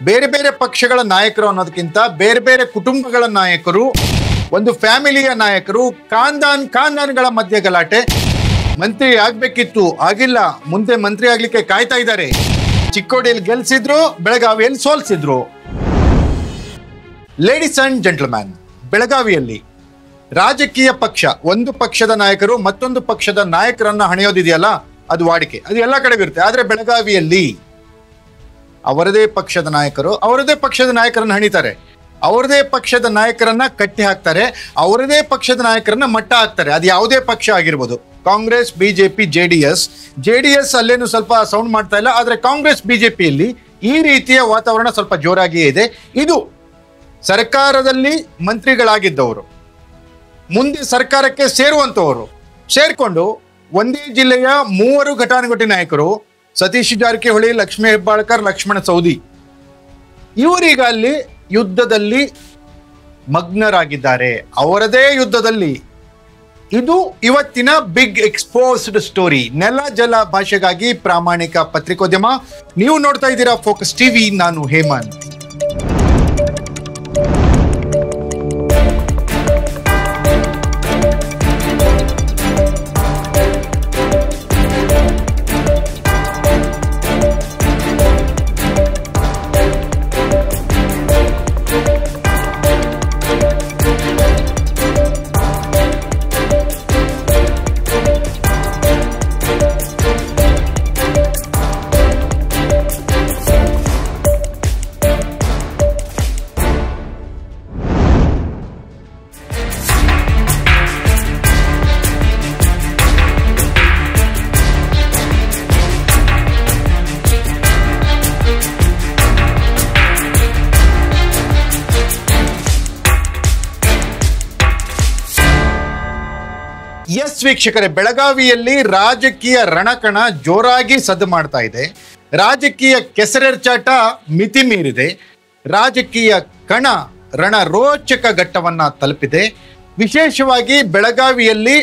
ಬೇರೆ ಬೇರೆ ಪಕ್ಷಗಳ ನಾಯಕರು ಅನ್ನೋದಕ್ಕಿಂತ ಬೇರೆ ಬೇರೆ ಕುಟುಂಬಗಳ ನಾಯಕರು, ಒಂದು ಫ್ಯಾಮಿಲಿಯ ನಾಯಕರು, ಖಾನ್ದಾನ್ಗಳ ಮಧ್ಯೆ ಗಲಾಟೆ. ಮಂತ್ರಿ ಆಗ್ಬೇಕಿತ್ತು, ಆಗಿಲ್ಲ, ಮುಂದೆ ಮಂತ್ರಿ ಆಗ್ಲಿಕ್ಕೆ ಕಾಯ್ತಾ ಇದ್ದಾರೆ. ಚಿಕ್ಕೋಡಿಯಲ್ಲಿ ಗೆಲ್ಸಿದ್ರು, ಬೆಳಗಾವಿಯಲ್ಲಿ ಸೋಲ್ಸಿದ್ರು. ಲೇಡೀಸ್ ಅಂಡ್ ಜೆಂಟಲ್ಮ್ಯಾನ್, ಬೆಳಗಾವಿಯಲ್ಲಿ ರಾಜಕೀಯ ಪಕ್ಷ, ಒಂದು ಪಕ್ಷದ ನಾಯಕರು ಮತ್ತೊಂದು ಪಕ್ಷದ ನಾಯಕರನ್ನ ಹಣಿಯೋದಿದೆಯಲ್ಲ, ಅದು ವಾಡಿಕೆ, ಅದು ಎಲ್ಲ ಕಡೆ ಇರುತ್ತೆ. ಆದ್ರೆ ಬೆಳಗಾವಿಯಲ್ಲಿ ಅವರದೇ ಪಕ್ಷದ ನಾಯಕರು ಅವರದೇ ಪಕ್ಷದ ನಾಯಕರನ್ನ ಹಣಿತಾರೆ, ಅವರದೇ ಪಕ್ಷದ ನಾಯಕರನ್ನ ಕಟ್ಟಿ ಹಾಕ್ತಾರೆ, ಅವರದೇ ಪಕ್ಷದ ನಾಯಕರನ್ನ ಮಟ್ಟ ಹಾಕ್ತಾರೆ. ಅದು ಯಾವುದೇ ಪಕ್ಷ ಆಗಿರ್ಬೋದು, ಕಾಂಗ್ರೆಸ್, ಬಿಜೆಪಿ, ಜೆಡಿಎಸ್ ಅಲ್ಲೇನು ಸ್ವಲ್ಪ ಸೌಂಡ್ ಮಾಡ್ತಾ ಇಲ್ಲ. ಆದ್ರೆ ಕಾಂಗ್ರೆಸ್, ಬಿಜೆಪಿಯಲ್ಲಿ ಈ ರೀತಿಯ ವಾತಾವರಣ ಸ್ವಲ್ಪ ಜೋರಾಗಿಯೇ ಇದೆ. ಇದು ಸರ್ಕಾರದಲ್ಲಿ ಮಂತ್ರಿಗಳಾಗಿದ್ದವರು, ಮುಂದೆ ಸರ್ಕಾರಕ್ಕೆ ಸೇರುವಂತವರು, ಸೇರ್ಕೊಂಡು ಒಂದೇ ಜಿಲ್ಲೆಯ 3 ಘಟಾನುಘಟಿ ನಾಯಕರು, ಸತೀಶ್ ಜಾರಕಿಹೊಳಿ, ಲಕ್ಷ್ಮೀ ಹೆಬ್ಬಾಳ್ಕರ್, ಲಕ್ಷ್ಮಣ ಸವದಿ, ಇವರೀಗ ಅಲ್ಲಿ ಯುದ್ಧದಲ್ಲಿ ಮಗ್ನರಾಗಿದ್ದಾರೆ, ಅವರದೇ ಯುದ್ಧದಲ್ಲಿ. ಇದು ಇವತ್ತಿನ ಬಿಗ್ ಎಕ್ಸ್ಪೋಸ್ಡ್ ಸ್ಟೋರಿ. ನೆಲ ಜಲ ಭಾಷೆಗಾಗಿ ಪ್ರಾಮಾಣಿಕ ಪತ್ರಿಕೋದ್ಯಮ. ನೀವು ನೋಡ್ತಾ ಇದ್ದೀರಾ ಫೋಕಸ್ ಟಿವಿ, ನಾನು ಹೇಮಂತ್. ಎಸ್ ವೀಕ್ಷಕರೇ, ಬೆಳಗಾವಿಯಲ್ಲಿ ರಾಜಕೀಯ ರಣಕಣ ಜೋರಾಗಿ ಸದ್ದು ಮಾಡ್ತಾ ಇದೆ. ರಾಜಕೀಯ ಕೆಸರೆರ್ಚಾಟ ಮಿತಿ ಮೀರಿದೆ. ರಾಜಕೀಯ ಕಣ ರಣರೋಚಕ ಘಟ್ಟವನ್ನ ತಲುಪಿದೆ. ವಿಶೇಷವಾಗಿ ಬೆಳಗಾವಿಯಲ್ಲಿ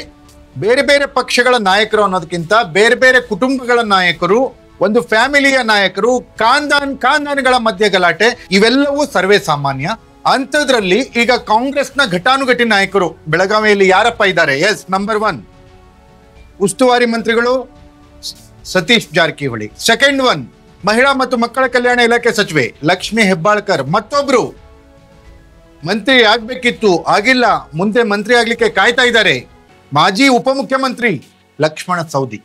ಬೇರೆ ಬೇರೆ ಪಕ್ಷಗಳ ನಾಯಕರು ಅನ್ನೋದಕ್ಕಿಂತ ಬೇರೆ ಬೇರೆ ಕುಟುಂಬಗಳ ನಾಯಕರು, ಒಂದು ಫ್ಯಾಮಿಲಿಯ ನಾಯಕರು, ಖಾನ್ದಾನ್ಗಳ ಮಧ್ಯೆ ಗಲಾಟೆ, ಇವೆಲ್ಲವೂ ಸರ್ವೇ ಸಾಮಾನ್ಯ. ಅಂಥದ್ರಲ್ಲಿ ಈಗ ಕಾಂಗ್ರೆಸ್ನ ಘಟಾನುಘಟಿ ನಾಯಕರು ಬೆಳಗಾವಿಯಲ್ಲಿ ಯಾರಪ್ಪ ಇದ್ದಾರೆ? ಎಸ್, ನಂಬರ್ 1 ಉಸ್ತುವಾರಿ ಮಂತ್ರಿಗಳು ಸತೀಶ್ ಜಾರಕಿಹೊಳಿ. ಸೆಕೆಂಡ್ 1 ಮಹಿಳಾ ಮತ್ತು ಮಕ್ಕಳ ಕಲ್ಯಾಣ ಇಲಾಖೆ ಸಚಿವೆ ಲಕ್ಷ್ಮೀ ಹೆಬ್ಬಾಳ್ಕರ್. ಮತ್ತೊಬ್ರು ಮಂತ್ರಿ ಆಗ್ಬೇಕಿತ್ತು, ಆಗಿಲ್ಲ, ಮುಂದೆ ಮಂತ್ರಿ ಆಗ್ಲಿಕ್ಕೆ ಕಾಯ್ತಾ ಇದ್ದಾರೆ, ಮಾಜಿ ಉಪಮುಖ್ಯಮಂತ್ರಿ ಲಕ್ಷ್ಮಣ ಸವದಿ,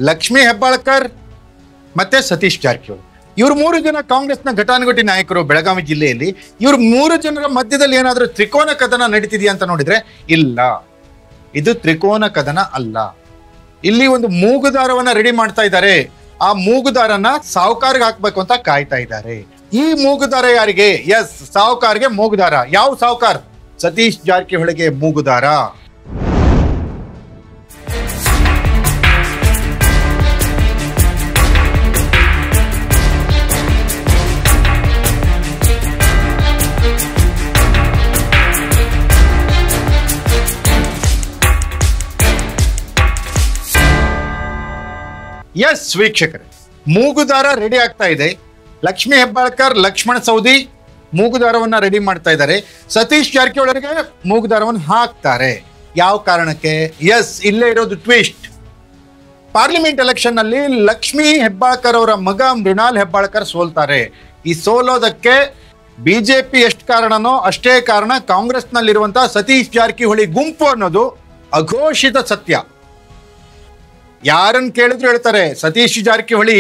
ಲಕ್ಷ್ಮೀ ಹೆಬ್ಬಾಳ್ಕರ್ ಮತ್ತೆ ಸತೀಶ್ ಜಾರಕಿಹೊಳಿ. ಇವರು 3 ಜನ ಕಾಂಗ್ರೆಸ್ನ ಘಟಾನುಘಟಿ ನಾಯಕರು ಬೆಳಗಾವಿ ಜಿಲ್ಲೆಯಲ್ಲಿ. ಇವರು 3 ಜನರ ಮಧ್ಯದಲ್ಲಿ ಏನಾದರೂ ತ್ರಿಕೋನ ಕದನ ನಡೀತಿದೆಯಾ ಅಂತ ನೋಡಿದ್ರೆ ಇಲ್ಲ, ಇದು ತ್ರಿಕೋನ ಕದನ ಅಲ್ಲ. ಇಲ್ಲಿ ಒಂದು ಮೂಗುದಾರವನ್ನ ರೆಡಿ ಮಾಡ್ತಾ ಇದ್ದಾರೆ. ಆ ಮೂಗುದಾರನ ಸಾಹುಕಾರ್ಗೆ ಹಾಕ್ಬೇಕು ಅಂತ ಕಾಯ್ತಾ ಇದ್ದಾರೆ. ಈ ಮೂಗುದಾರ ಯಾರಿಗೆ? ಎಸ್, ಸಾಹುಕಾರ್ಗೆ ಮೂಗುದಾರ. ಯಾವ ಸಾಹುಕಾರ್? ಸತೀಶ್ ಜಾರಕಿಹೊಳಿಗೆ ಮೂಗುದಾರ. ಎಸ್ ವೀಕ್ಷಕರೇ, ಮೂಗುದಾರ ರೆಡಿ ಆಗ್ತಾ ಇದೆ. ಲಕ್ಷ್ಮೀ ಹೆಬ್ಬಾಳ್ಕರ್, ಲಕ್ಷ್ಮಣ ಸವದಿ ಮೂಗುದಾರವನ್ನ ರೆಡಿ ಮಾಡ್ತಾ ಇದ್ದಾರೆ. ಸತೀಶ್ ಜಾರಕಿಹೊಳಿಗೆ ಮೂಗುದಾರವನ್ನು ಹಾಕ್ತಾರೆ. ಯಾವ ಕಾರಣಕ್ಕೆ? ಎಸ್, ಇಲ್ಲೇ ಇರೋದು ಟ್ವಿಸ್ಟ್. ಪಾರ್ಲಿಮೆಂಟ್ ಎಲೆಕ್ಷನ್ ನಲ್ಲಿ ಲಕ್ಷ್ಮೀ ಹೆಬ್ಬಾಳ್ಕರ್ ಅವರ ಮಗ ಮೃಣಾಲ್ ಹೆಬ್ಬಾಳ್ಕರ್ ಸೋಲ್ತಾರೆ. ಈ ಸೋಲೋದಕ್ಕೆ ಬಿಜೆಪಿ ಎಷ್ಟು ಕಾರಣನೋ ಅಷ್ಟೇ ಕಾರಣ ಕಾಂಗ್ರೆಸ್ನಲ್ಲಿರುವಂತಹ ಸತೀಶ್ ಜಾರಕಿಹೊಳಿ ಗುಂಪು ಅನ್ನೋದು ಅಘೋಷಿತ ಸತ್ಯ. ಯಾರನ್ನು ಕೇಳಿದ್ರು ಹೇಳ್ತಾರೆ ಸತೀಶ್ ಜಾರಕಿಹೊಳಿ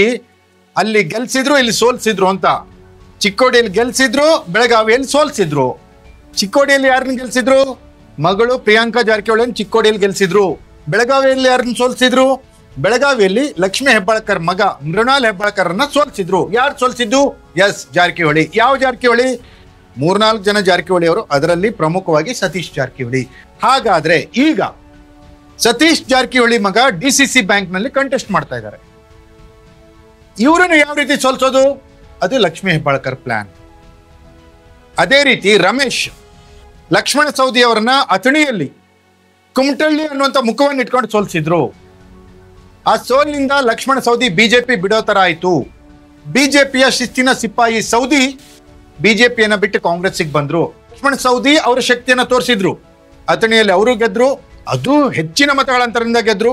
ಅಲ್ಲಿ ಗೆಲ್ಸಿದ್ರು, ಇಲ್ಲಿ ಸೋಲ್ಸಿದ್ರು ಅಂತ. ಚಿಕ್ಕೋಡಿಯಲ್ಲಿ ಗೆಲ್ಸಿದ್ರು, ಬೆಳಗಾವಿಯಲ್ಲಿ ಸೋಲ್ಸಿದ್ರು. ಚಿಕ್ಕೋಡಿಯಲ್ಲಿ ಯಾರನ್ನ ಗೆಲ್ಸಿದ್ರು? ಮಗಳು ಪ್ರಿಯಾಂಕಾ ಜಾರಕಿಹೊಳಿಯನ್ನು ಚಿಕ್ಕೋಡಿಯಲ್ಲಿ ಗೆಲ್ಸಿದ್ರು. ಬೆಳಗಾವಿಯಲ್ಲಿ ಯಾರನ್ನ ಸೋಲ್ಸಿದ್ರು? ಬೆಳಗಾವಿಯಲ್ಲಿ ಲಕ್ಷ್ಮೀ ಹೆಬ್ಬಾಳ್ಕರ್ ಮಗ ಮೃಣಾಲ್ ಹೆಬ್ಬಾಳ್ಕರ್ನ ಸೋಲ್ಸಿದ್ರು. ಯಾರು ಸೋಲ್ಸಿದ್ದು? ಎಸ್, ಜಾರಕಿಹೊಳಿ. ಯಾವ ಜಾರಕಿಹೊಳಿ? 3-4 ಜನ ಜಾರಕಿಹೊಳಿ ಅವರು, ಅದರಲ್ಲಿ ಪ್ರಮುಖವಾಗಿ ಸತೀಶ್ ಜಾರಕಿಹೊಳಿ. ಹಾಗಾದ್ರೆ ಈಗ ಸತೀಶ್ ಜಾರಕಿಹೊಳಿ ಮಗ DCC ಬ್ಯಾಂಕ್ನಲ್ಲಿ ಕಂಟೆಸ್ಟ್ ಮಾಡ್ತಾ ಇದ್ದಾರೆ. ಇವರನ್ನು ಯಾವ ರೀತಿ ಸೋಲ್ಸೋದು? ಅದು ಲಕ್ಷ್ಮೀ ಹೆಬ್ಬಾಳ್ಕರ್ ಪ್ಲಾನ್. ಅದೇ ರೀತಿ ರಮೇಶ್ ಲಕ್ಷ್ಮಣ ಸವದಿ ಅವರನ್ನ ಅಥಣಿಯಲ್ಲಿ ಕುಮಟಳ್ಳಿ ಅನ್ನುವಂಥ ಮುಖವನ್ನು ಇಟ್ಕೊಂಡು ಸೋಲ್ಸಿದ್ರು. ಆ ಸೋಲಿನಿಂದ ಲಕ್ಷ್ಮಣ ಸವದಿ ಬಿಜೆಪಿ ಬಿಡೋ ತರ ಆಯ್ತು. ಬಿಜೆಪಿಯ ಶಿಸ್ತಿನ ಸಿಪಾಯಿ ಸೌದಿ ಬಿಜೆಪಿಯನ್ನ ಬಿಟ್ಟು ಕಾಂಗ್ರೆಸ್ಸಿಗೆ ಬಂದ್ರು. ಲಕ್ಷ್ಮಣ್ ಸೌದಿ ಅವರ ಶಕ್ತಿಯನ್ನ ತೋರಿಸಿದ್ರು. ಅಥಣಿಯಲ್ಲಿ ಅವರು ಗೆದ್ರು, ಅದು ಹೆಚ್ಚಿನ ಮತಗಳ ಅಂತರದಿಂದ ಗೆದ್ರು.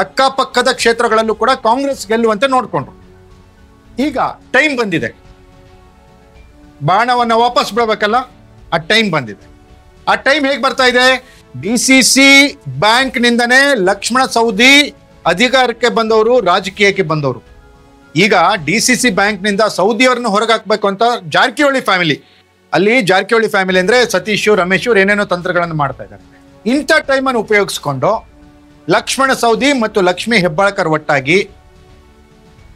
ಅಕ್ಕಪಕ್ಕದ ಕ್ಷೇತ್ರಗಳಲ್ಲೂ ಕೂಡ ಕಾಂಗ್ರೆಸ್ ಗೆಲ್ಲುವಂತೆ ನೋಡ್ಕೊಂಡ್ರು. ಈಗ ಟೈಮ್ ಬಂದಿದೆ, ಬಾಣವನ್ನ ವಾಪಸ್ ಬಿಡಬೇಕಲ್ಲ, ಆ ಟೈಮ್ ಬಂದಿದೆ. ಆ ಟೈಮ್ ಹೇಗೆ ಬರ್ತಾ ಇದೆ? ಡಿಸಿಸಿ ಬ್ಯಾಂಕ್ ನಿಂದನೇ ಲಕ್ಷ್ಮಣ ಸೌದಿ ಅಧಿಕಾರಕ್ಕೆ ಬಂದವರು, ರಾಜಕೀಯಕ್ಕೆ ಬಂದವರು. ಈಗ ಡಿಸಿಸಿ ಬ್ಯಾಂಕ್ ನಿಂದ ಸೌದಿ ಅವರನ್ನು ಹೊರಗೆ ಹಾಕ್ಬೇಕು ಅಂತ ಜಾರಕಿಹೊಳಿ ಫ್ಯಾಮಿಲಿ, ಅಲ್ಲಿ ಜಾರಕಿಹೊಳಿ ಫ್ಯಾಮಿಲಿ ಅಂದ್ರೆ ಸತೀಶ್, ರಮೇಶ್ ಏನೇನೋ ತಂತ್ರಗಳನ್ನು ಮಾಡ್ತಾ ಇದ್ದಾರೆ. ಇಂಥ ಟೈಮನ್ನು ಉಪಯೋಗಿಸ್ಕೊಂಡು ಲಕ್ಷ್ಮಣ ಸೌದಿ ಮತ್ತು ಲಕ್ಷ್ಮೀ ಹೆಬ್ಬಾಳ್ಕರ್ ಒಟ್ಟಾಗಿ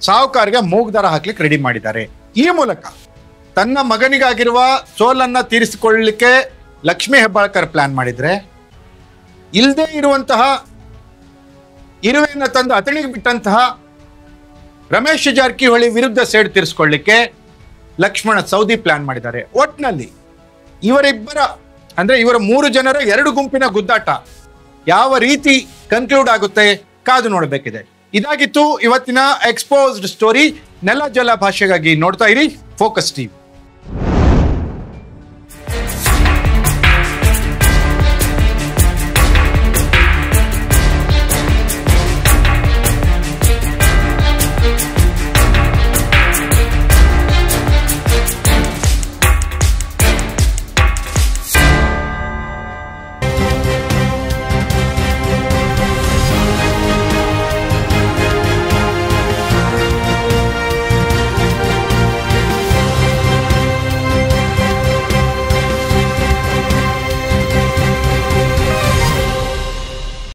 ಸಾಹುಕಾರ್ಗೆ ಮೂಗ್ದಾರ ಹಾಕ್ಲಿಕ್ಕೆ ರೆಡಿ ಮಾಡಿದ್ದಾರೆ. ಈ ಮೂಲಕ ತನ್ನ ಮಗನಿಗಾಗಿರುವ ಸೋಲನ್ನ ತೀರಿಸಿಕೊಳ್ಳಲಿಕ್ಕೆ ಲಕ್ಷ್ಮೀ ಹೆಬ್ಬಾಳ್ಕರ್ ಪ್ಲಾನ್ ಮಾಡಿದ್ರೆ, ಇಲ್ಲದೆ ಇರುವಂತಹ ಇರುವೆಯನ್ನ ತಂದು ಅಥಣಿಗೆ ಬಿಟ್ಟಂತಹ ರಮೇಶ್ ಜಾರಕಿಹೊಳಿ ವಿರುದ್ಧ ಸೇಡು ತೀರಿಸಿಕೊಳ್ಳಿಕ್ಕೆ ಲಕ್ಷ್ಮಣ ಸೌದಿ ಪ್ಲಾನ್ ಮಾಡಿದ್ದಾರೆ. ಒಟ್ನಲ್ಲಿ ಇವರಿಬ್ಬರ ಅಂದ್ರೆ ಇವರ 3 ಜನರ 2 ಗುಂಪಿನ ಗುದ್ದಾಟ ಯಾವ ರೀತಿ ಕನ್ಕ್ಲೂಡ್ ಆಗುತ್ತೆ ಕಾದು ನೋಡಬೇಕಿದೆ. ಇದಾಗಿತ್ತು ಇವತ್ತಿನ ಎಕ್ಸ್ಪೋಸ್ಡ್ ಸ್ಟೋರಿ. ನೆಲ ಜಲ ಭಾಷೆಗಾಗಿ ನೋಡ್ತಾ ಇರಿ ಫೋಕಸ್ ಟಿವಿ.